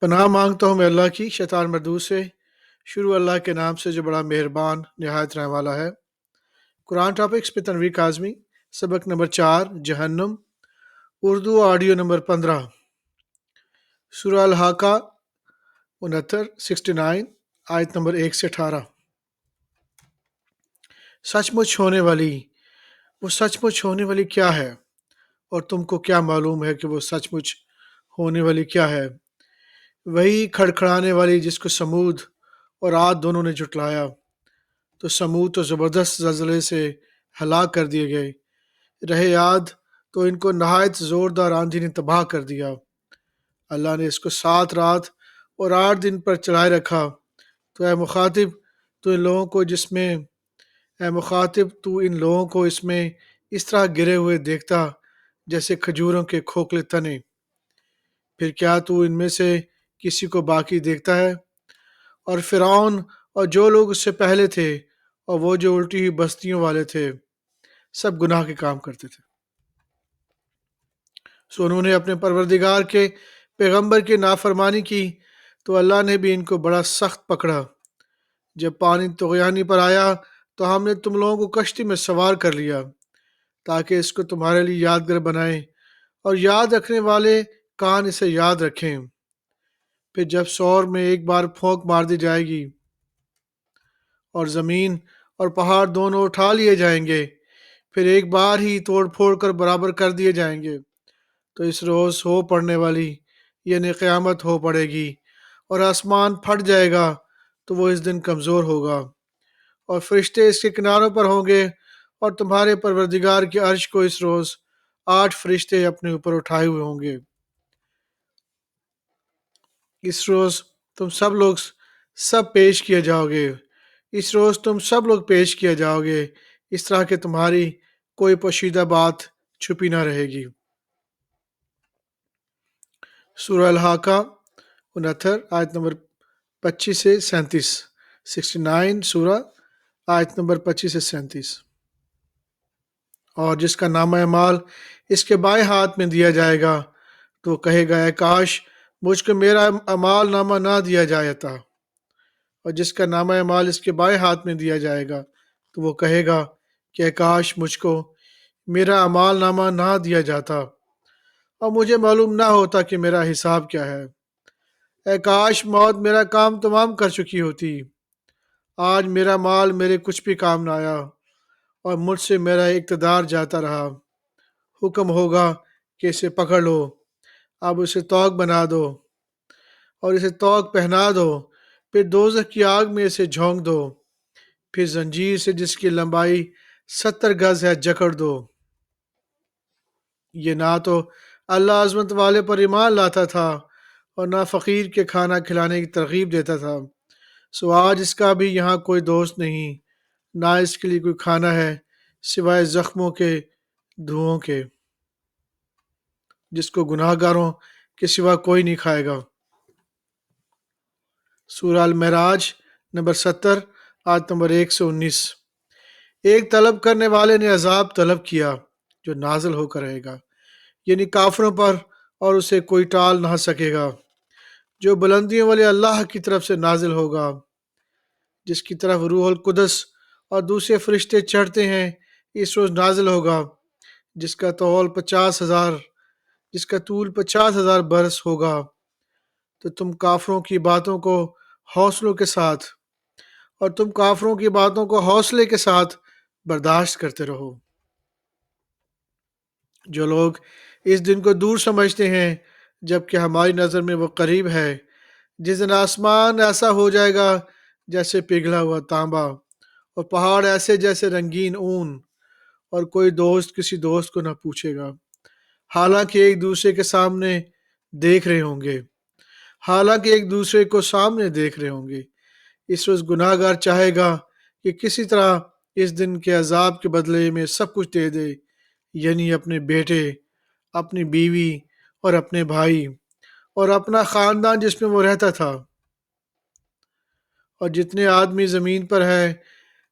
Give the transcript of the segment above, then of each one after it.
پناہ مانگتا ہوں میں اللہ کی شیطان مردود سے۔ شروع اللہ کے نام سے جو بڑا مہربان نہایت رحم والا ہے۔ قرآن ٹاپکس پہ تنویر کاظمی، سبق نمبر 4 جہنم، اردو آڈیو نمبر 15، سورہ الحاقہ 69 آیت نمبر 1 سے 18۔ سچ مچ ہونے والی، وہ سچ مچ ہونے والی کیا ہے، اور تم کو کیا معلوم ہے کہ وہ سچ مچ ہونے والی کیا ہے؟ وہی کھڑکھڑانے والی جس کو سمود اور عاد دونوں نے جھٹلایا، تو سمود تو زبردست زلزلے سے ہلاک کر دیے گئے، رہے عاد تو ان کو نہایت زوردار آندھی نے تباہ کر دیا۔ اللہ نے اس کو 7 رات اور 8 دن پر چلائے رکھا، تو اے مخاطب تو ان لوگوں کو اس میں اس طرح گرے ہوئے دیکھتا جیسے کھجوروں کے کھوکھلے تنے، پھر کیا تو ان میں سے کسی کو باقی دیکھتا ہے؟ اور فرعون اور جو لوگ اس سے پہلے تھے اور وہ جو الٹی ہوئی بستیوں والے تھے، سب گناہ کے کام کرتے تھے۔ سو انہوں نے اپنے پروردگار کے پیغمبر کی نافرمانی کی، تو اللہ نے بھی ان کو بڑا سخت پکڑا۔ جب پانی طغیانی پر آیا تو ہم نے تم لوگوں کو کشتی میں سوار کر لیا، تاکہ اس کو تمہارے لیے یادگار بنائیں اور یاد رکھنے والے کان اسے یاد رکھیں۔ پھر جب سور میں ایک بار پھونک مار دی جائے گی اور زمین اور پہاڑ دونوں اٹھا لیے جائیں گے، پھر ایک بار ہی توڑ پھوڑ کر برابر کر دیے جائیں گے، تو اس روز ہو پڑنے والی یعنی قیامت ہو پڑے گی، اور آسمان پھٹ جائے گا تو وہ اس دن کمزور ہوگا، اور فرشتے اس کے کناروں پر ہوں گے، اور تمہارے پروردگار کے عرش کو اس روز 8 فرشتے اپنے اوپر اٹھائے ہوئے ہوں گے۔ اس روز تم سب لوگ پیش کیے جاؤ گے، اس روز تم سب لوگ پیش کیے جاؤ گے، اس طرح کہ تمہاری کوئی پوشیدہ بات چھپی نہ رہے گی۔ سورہ الحاقہ 69 آیت نمبر 25 سے 37، 69 سورہ آیت نمبر 25 سے 37۔ اور جس کا نامہ اعمال اس کے بائیں ہاتھ میں دیا جائے گا تو وہ کہے گا اے کاش مجھ کو میرا اعمال نامہ نہ دیا جاتا، اور جس کا نامہ اعمال اس کے بائیں ہاتھ میں دیا جائے گا تو وہ کہے گا کہ اے کاش مجھ کو میرا اعمال نامہ نہ دیا جاتا اور مجھے معلوم نہ ہوتا کہ میرا حساب کیا ہے۔ اے کاش موت میرا کام تمام کر چکی ہوتی، آج میرا مال میرے کچھ بھی کام نہ آیا اور مجھ سے میرا اقتدار جاتا رہا۔ حکم ہوگا کہ اسے پکڑ لو، اب اسے طوق بنا دو اور اسے طوق پہنا دو، پھر دوزخ کی آگ میں اسے جھونک دو، پھر زنجیر سے جس کی لمبائی 70 گز ہے جکڑ دو۔ یہ نہ تو اللہ عظمت والے پر ایمان لاتا تھا اور نہ فقیر کے کھانا کھلانے کی ترغیب دیتا تھا، سو آج اس کا بھی یہاں کوئی دوست نہیں، نہ اس کے لیے کوئی کھانا ہے سوائے زخموں کے دھوؤں کے، جس کو گناہ گاروں کے سوا کوئی نہیں کھائے گا۔ سورہ المعراج نمبر 70 آیت نمبر 1 سے 19۔ ایک طلب کرنے والے نے عذاب طلب کیا جو نازل ہو کر رہے گا، یعنی کافروں پر، اور اسے کوئی ٹال نہ سکے گا، جو بلندیوں والے اللہ کی طرف سے نازل ہوگا، جس کی طرف روح القدس اور دوسرے فرشتے چڑھتے ہیں، اس روز نازل ہوگا، جس کا طول 50,000 برس ہوگا۔ تو تم کافروں کی باتوں کو حوصلے کے ساتھ برداشت کرتے رہو۔ جو لوگ اس دن کو دور سمجھتے ہیں جبکہ ہماری نظر میں وہ قریب ہے، جس دن آسمان ایسا ہو جائے گا جیسے پگھلا ہوا تانبا، اور پہاڑ ایسے جیسے رنگین اون، اور کوئی دوست کسی دوست کو نہ پوچھے گا، حالانکہ ایک دوسرے کو سامنے دیکھ رہے ہوں گے۔ اس روز گناہ گار چاہے گا کہ کسی طرح اس دن کے عذاب کے بدلے میں سب کچھ دے دے، یعنی اپنے بیٹے، اپنی بیوی اور اپنے بھائی اور اپنا خاندان جس میں وہ رہتا تھا، اور جتنے آدمی زمین پر ہے،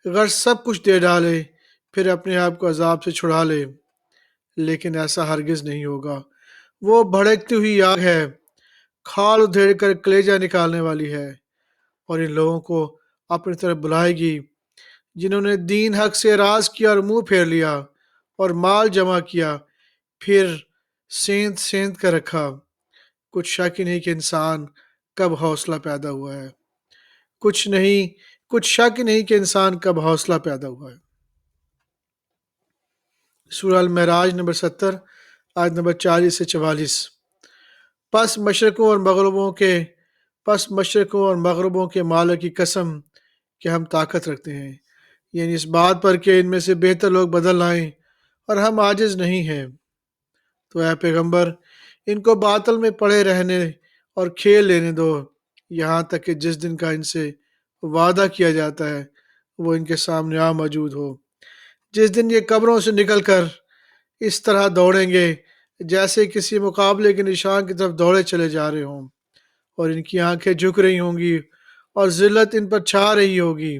اگر سب کچھ دے ڈالے پھر اپنے آپ کو عذاب سے چھڑا لے، لیکن ایسا ہرگز نہیں ہوگا۔ وہ بھڑکتی ہوئی آگ ہے، کھال ادھیڑ کر کلیجہ نکالنے والی ہے، اور ان لوگوں کو اپنی طرف بلائے گی جنہوں نے دین حق سے اعراض کیا اور منہ پھیر لیا اور مال جمع کیا، پھر سینت سینت کر رکھا۔ کچھ شک ہی نہیں کہ انسان کب حوصلہ پیدا ہوا ہے، کچھ شک ہی نہیں کہ انسان کب حوصلہ پیدا ہوا ہے۔ سورہ المعراج نمبر 70 آیت نمبر 40 سے 44۔ پس مشرقوں اور مغربوں کے مالک کی قسم کہ ہم طاقت رکھتے ہیں، یعنی اس بات پر کہ ان میں سے بہتر لوگ بدل لائیں، اور ہم عاجز نہیں ہیں۔ تو اے پیغمبر، ان کو باطل میں پڑے رہنے اور کھیل لینے دو، یہاں تک کہ جس دن کا ان سے وعدہ کیا جاتا ہے وہ ان کے سامنے آ موجود ہو، جس دن یہ قبروں سے نکل کر اس طرح دوڑیں گے جیسے کسی مقابلے کے نشان کی طرف دوڑے چلے جا رہے ہوں، اور ان کی آنکھیں جھک رہی ہوں گی اور ذلت ان پر چھا رہی ہوگی۔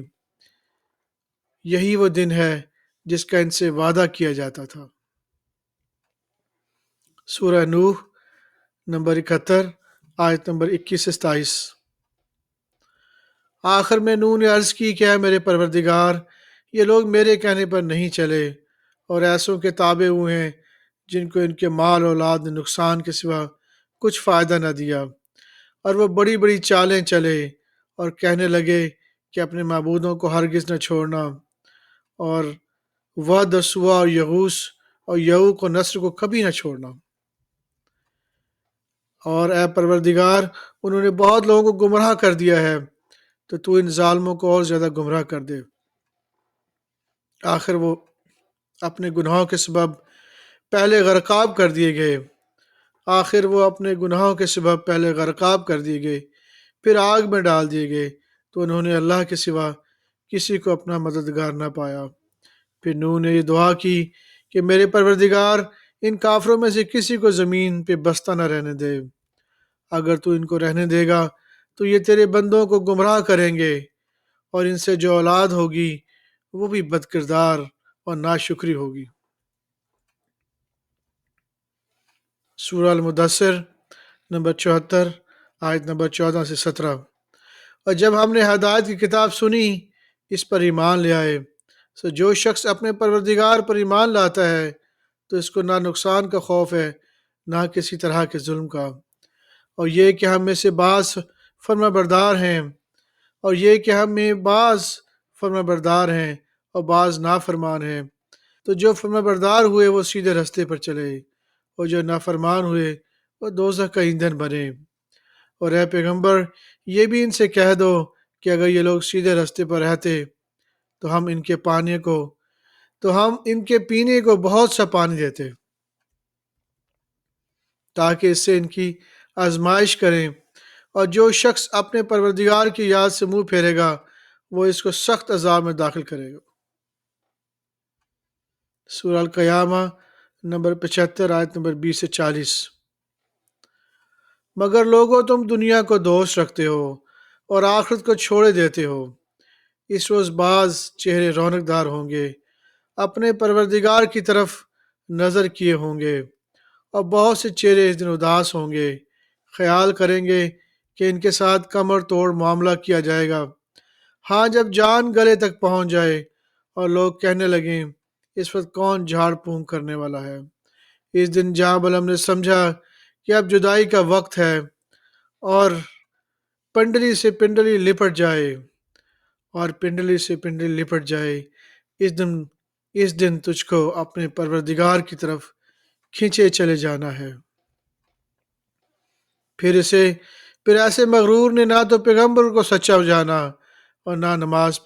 یہی وہ دن ہے جس کا ان سے وعدہ کیا جاتا تھا۔ سورہ نوح نمبر 71 آیت نمبر 21 سے 27۔ آخر میں نوح نے عرض کی کہ اے میرے پروردگار، یہ لوگ میرے کہنے پر نہیں چلے اور ایسوں کے تابع ہوئے ہیں جن کو ان کے مال و اولاد نے نقصان کے سوا کچھ فائدہ نہ دیا، اور وہ بڑی بڑی چالیں چلے اور کہنے لگے کہ اپنے معبودوں کو ہرگز نہ چھوڑنا، اور ود و سوا اور یغوث اور یعوق و نصر کو کبھی نہ چھوڑنا۔ اور اے پروردگار، انہوں نے بہت لوگوں کو گمراہ کر دیا ہے، تو ان ظالموں کو اور زیادہ گمراہ کر دے۔ آخر وہ اپنے گناہوں کے سبب پہلے غرقاب کر دیے گئے، پھر آگ میں ڈال دیے گئے، تو انہوں نے اللہ کے سوا کسی کو اپنا مددگار نہ پایا۔ پھر نوح نے یہ دعا کی کہ میرے پروردگار، ان کافروں میں سے کسی کو زمین پہ بستہ نہ رہنے دے، اگر تو ان کو رہنے دے گا تو یہ تیرے بندوں کو گمراہ کریں گے، اور ان سے جو اولاد ہوگی وہ بھی بد کردار اور ناشکری ہوگی۔ سورہ المدثر نمبر 74 آیت نمبر 14 سے 17۔ اور جب ہم نے ہدایت کی کتاب سنی اس پر ایمان لے آئے، سو جو شخص اپنے پروردگار پر ایمان لاتا ہے تو اس کو نہ نقصان کا خوف ہے نہ کسی طرح کے ظلم کا، اور یہ کہ ہم میں سے بعض فرما بردار ہیں اور بعض نافرمان ہیں، تو جو فرما بردار ہوئے وہ سیدھے رستے پر چلے، اور جو نافرمان ہوئے وہ دوزخ کا ایندھن بنے۔ اور اے پیغمبر، یہ بھی ان سے کہہ دو کہ اگر یہ لوگ سیدھے رستے پر رہتے تو ہم ان کے پینے کو بہت سا پانی دیتے، تاکہ اس سے ان کی آزمائش کریں، اور جو شخص اپنے پروردگار کی یاد سے منہ پھیرے گا وہ اس کو سخت عذاب میں داخل کرے گا۔ سورہ القیامہ نمبر 75 آیت نمبر 20 سے 40۔ مگر لوگو، تم دنیا کو دوست رکھتے ہو اور آخرت کو چھوڑے دیتے ہو۔ اس روز بعض چہرے رونق دار ہوں گے، اپنے پروردگار کی طرف نظر کیے ہوں گے، اور بہت سے چہرے اس دن اداس ہوں گے، خیال کریں گے کہ ان کے ساتھ کمر توڑ معاملہ کیا جائے گا۔ ہاں، جب جان گلے تک پہنچ جائے اور لوگ کہنے لگیں اس وقت کون جھاڑ پھونک کرنے والا ہے، اس دن جہاں بلم نے سمجھا کہ اب جدائی کا وقت ہے، اور پنڈلی سے پنڈلی لپٹ جائے، اس دن تجھ کو اپنے پروردگار کی طرف کھینچے چلے جانا ہے۔ پھر ایسے مغرور نے نہ تو پیغمبر کو سچا جانا اور نہ نماز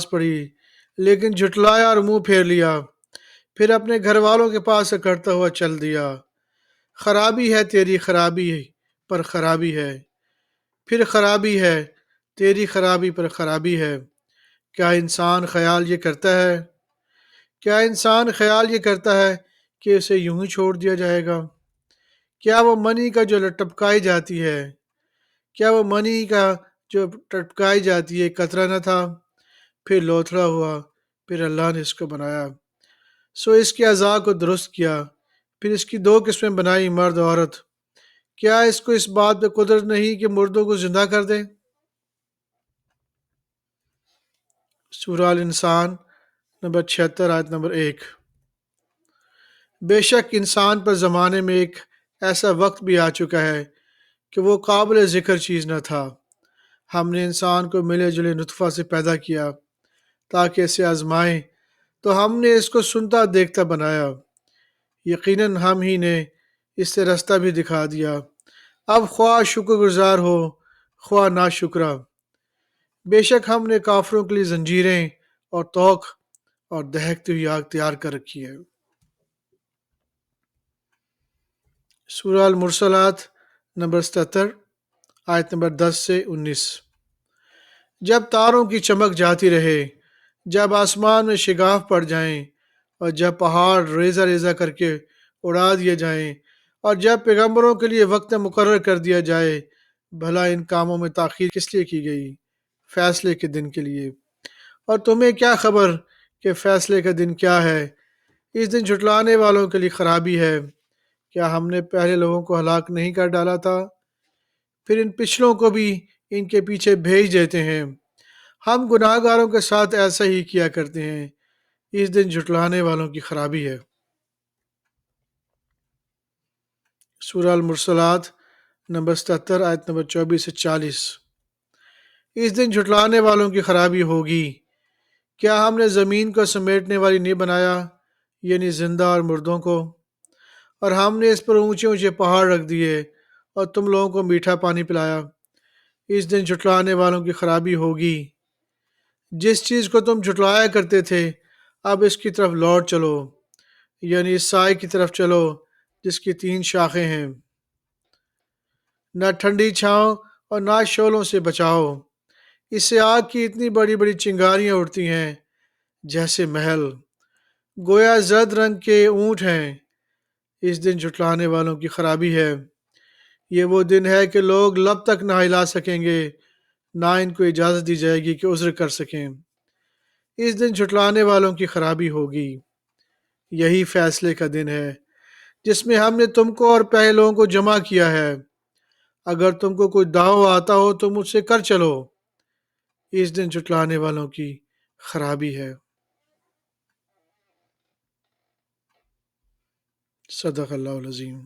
پڑھی، لیکن جھٹلایا اور منہ پھیر لیا، پھر اپنے گھر والوں کے پاس سے کرتا ہوا چل دیا۔ خرابی ہے تیری خرابی پر خرابی ہے، پھر خرابی ہے تیری خرابی پر خرابی ہے۔ کیا انسان خیال یہ کرتا ہے کہ اسے یوں ہی چھوڑ دیا جائے گا؟ کیا وہ منی کا جو ٹپکائی جاتی ہے قطرہ نہ تھا، پھر لوتھڑا ہوا، پھر اللہ نے اس کو بنایا، سو اس کے اعضاء کو درست کیا، پھر اس کی دو قسمیں بنائی، مرد و عورت۔ کیا اس کو اس بات پہ قدرت نہیں کہ مردوں کو زندہ کر دے؟ سورہ الانسان نمبر 76 آیت نمبر 1۔ بے شک انسان پر زمانے میں ایک ایسا وقت بھی آ چکا ہے کہ وہ قابل ذکر چیز نہ تھا۔ ہم نے انسان کو ملے جلے نطفہ سے پیدا کیا تاکہ اسے آزمائیں، تو ہم نے اس کو سنتا دیکھتا بنایا۔ یقیناً ہم ہی نے اس سے رستہ بھی دکھا دیا۔ اب خواہ شکر گزار ہو خواہ نا شکرہ۔ بے شک ہم نے کافروں کے لیے زنجیریں اور توق اور دہکتی ہوئی آگ تیار کر رکھی ہے۔ سورہ المرسلات نمبر 77 آیت نمبر 10 سے 19۔ جب تاروں کی چمک جاتی رہے، جب آسمان میں شگاف پڑ جائیں، اور جب پہاڑ ریزہ ریزہ کر کے اڑا دیے جائیں، اور جب پیغمبروں کے لیے وقت مقرر کر دیا جائے، بھلا ان کاموں میں تاخیر کس لیے کی گئی؟ فیصلے کے دن کے لیے۔ اور تمہیں کیا خبر کہ فیصلے کا دن کیا ہے؟ اس دن جھٹلانے والوں کے لیے خرابی ہے۔ کیا ہم نے پہلے لوگوں کو ہلاک نہیں کر ڈالا تھا؟ پھر ان پچھلوں کو بھی ان کے پیچھے بھیج دیتے ہیں۔ ہم گناہ گاروں کے ساتھ ایسا ہی کیا کرتے ہیں۔ اس دن جھٹلانے والوں کی خرابی ہے۔ سورہ المرسلات نمبر 77 آیت نمبر 24 سے 40۔ اس دن جھٹلانے والوں کی خرابی ہوگی۔ کیا ہم نے زمین کو سمیٹنے والی نہیں بنایا، یعنی زندہ اور مردوں کو؟ اور ہم نے اس پر اونچے اونچے پہاڑ رکھ دیے اور تم لوگوں کو میٹھا پانی پلایا۔ اس دن جھٹلانے والوں کی خرابی ہوگی۔ جس چیز کو تم جھٹلایا کرتے تھے، اب اس کی طرف لوٹ چلو، یعنی اس سائے کی طرف چلو جس کی 3 شاخیں ہیں۔ نہ ٹھنڈی چھاؤں اور نہ شعلوں سے بچاؤ۔ اس سے آگ کی اتنی بڑی بڑی چنگاریاں اڑتی ہیں جیسے محل، گویا زرد رنگ کے اونٹ ہیں۔ اس دن جھٹلانے والوں کی خرابی ہے۔ یہ وہ دن ہے کہ لوگ لب تک نہ ہلا سکیں گے، نہ ان کو اجازت دی جائے گی کہ عذر کر سکیں۔ اس دن جھٹلانے والوں کی خرابی ہوگی۔ یہی فیصلے کا دن ہے جس میں ہم نے تم کو اور پہلے لوگوں کو جمع کیا ہے۔ اگر تم کو کوئی دعو آتا ہو تو مجھ سے کر چلو۔ اس دن جھٹلانے والوں کی خرابی ہے۔ صدق اللہ العظیم۔